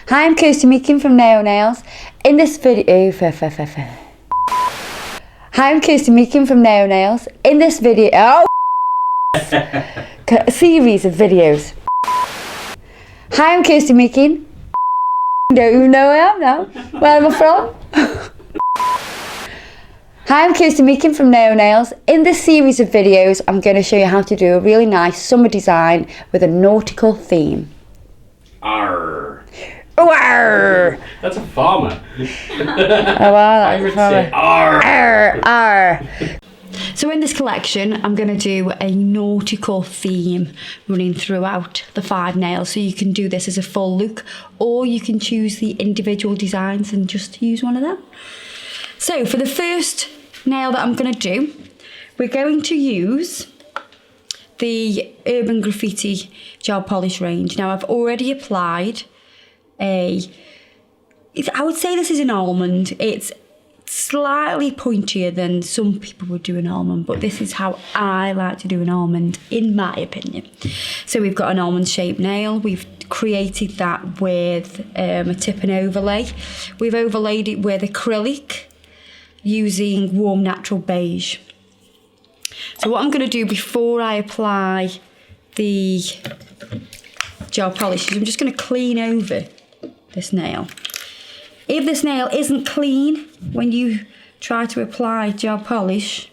Hi, I'm Kirsty Meakin from Nail Nails. In this video, Hi, I'm Kirsty Meakin from Nail Nails. In this video, a series of videos. Hi, I'm Kirsty Meakin. Don't even know who I am now. Where am I from? Hi, I'm Kirsty Meakin from Nail Nails. In this series of videos, I'm going to show you how to do a really nice summer design with a nautical theme. Arr. Arr. That's a farmer. Oh, wow, I would say arr. Arr, arr. So in this collection, I'm going to do a nautical theme running throughout the 5 nails. So you can do this as a full look, or you can choose the individual designs and just use one of them. So for the first nail that I'm going to do, we're going to use the Urban Graffiti gel polish range. Now I've already applied I would say this is an almond. It's slightly pointier than some people would do an almond, but this is how I like to do an almond, in my opinion. So we've got an almond shaped nail. We've created that with a tip and overlay. We've overlaid it with acrylic using warm natural beige. So what I'm going to do before I apply the gel polish is I'm just going to clean over this nail. If this nail isn't clean when you try to apply gel polish,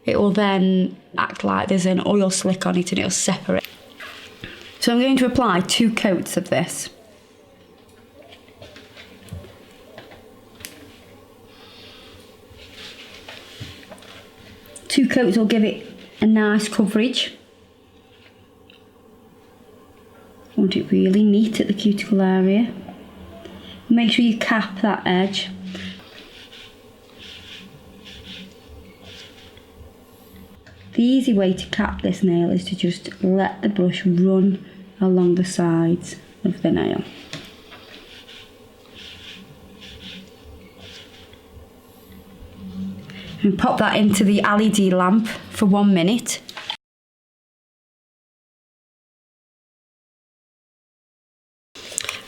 it will then act like there's an oil slick on it and it'll separate. So I'm going to apply 2 coats of this. Two coats will give it a nice coverage. Want it really neat at the cuticle area. Make sure you cap that edge. The easy way to cap this nail is to just let the brush run along the sides of the nail. And pop that into the LED lamp for 1 minute.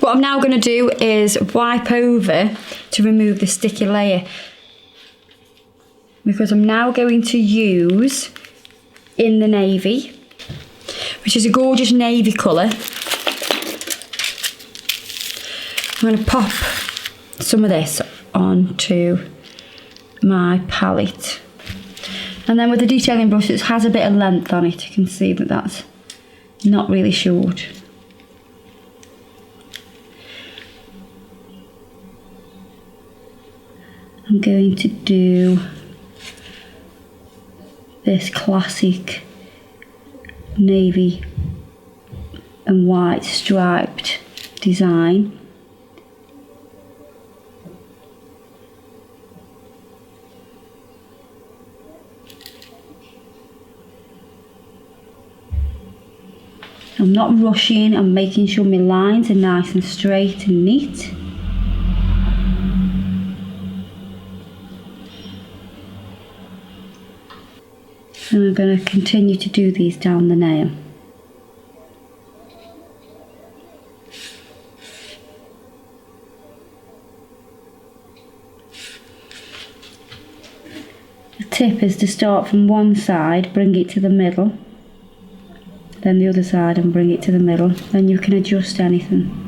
What I'm now going to do is wipe over to remove the sticky layer, because I'm now going to use In the Navy, which is a gorgeous navy colour. I'm going to pop some of this onto my palette, and then with the detailing brush, it has a bit of length on it. You can see that that's not really short. I'm going to do this classic navy and white striped design. I'm not rushing, I'm making sure my lines are nice and straight and neat. And I'm going to continue to do these down the nail. The tip is to start from one side, bring it to the middle, then the other side and bring it to the middle, then you can adjust anything.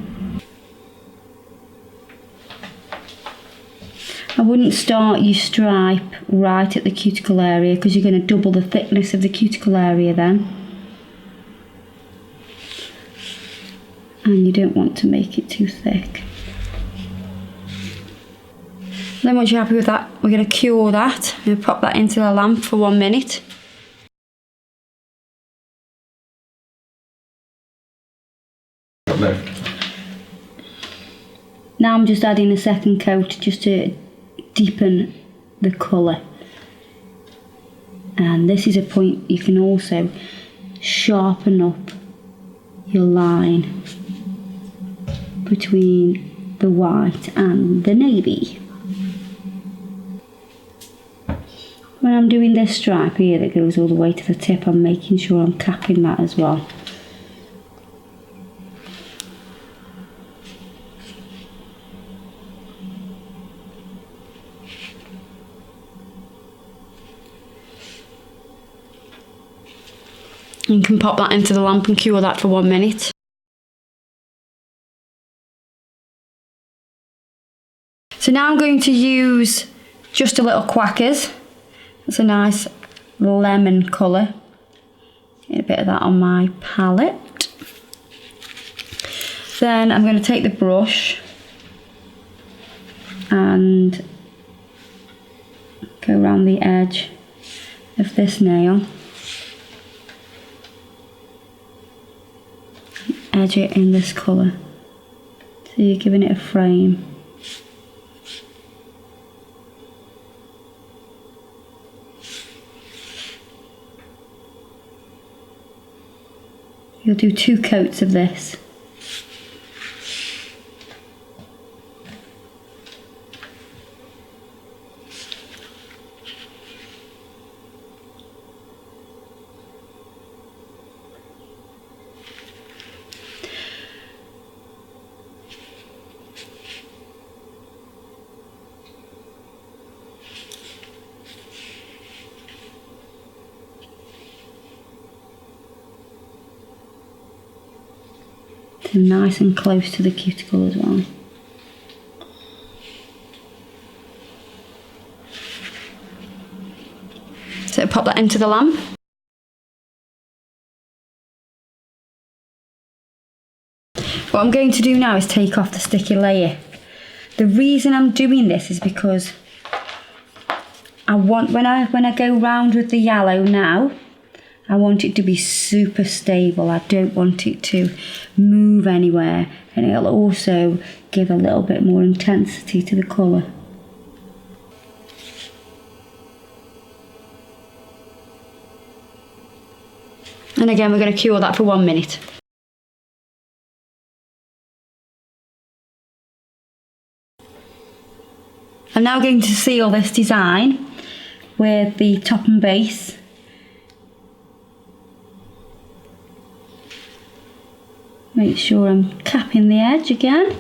I wouldn't start your stripe right at the cuticle area, because you're going to double the thickness of the cuticle area then. And you don't want to make it too thick. Then once you're happy with that, we're going to cure that. I'm going to pop that into the lamp for 1 minute. Now I'm just adding a second coat just to deepen the colour. And this is a point you can also sharpen up your line between the white and the navy. When I'm doing this stripe here that goes all the way to the tip, I'm making sure I'm capping that as well. You can pop that into the lamp and cure that for 1 minute. So now I'm going to use just a little Quackers. It's a nice lemon colour. Get a bit of that on my palette. Then I'm going to take the brush and go around the edge of this nail. Edge it in this colour. So you're giving it a frame. You'll do 2 coats of this. So nice and close to the cuticle as well. So pop that into the lamp. What I'm going to do now is take off the sticky layer. The reason I'm doing this is because I want, when I go round with the yellow now, I want it to be super stable. I don't want it to move anywhere, and it'll also give a little bit more intensity to the colour. And again, we're going to cure that for 1 minute. I'm now going to seal this design with the top and base. Make sure I'm capping the edge again,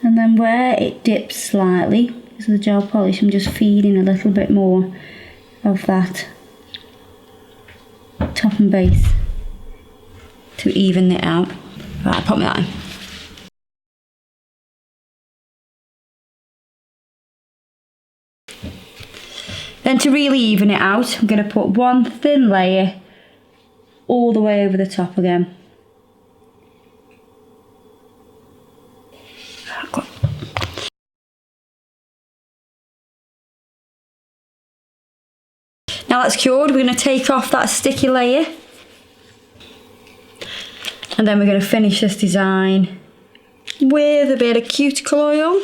and then where it dips slightly because of the gel polish, I'm just feeding a little bit more of that top and base to even it out. Right, pop me that in. Then to really even it out, I'm going to put 1 thin layer all the way over the top again. Now that's cured, we're going to take off that sticky layer, and then we're going to finish this design with a bit of cuticle oil.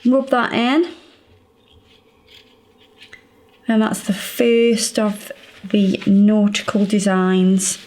Rub that in, and that's the first of the nautical designs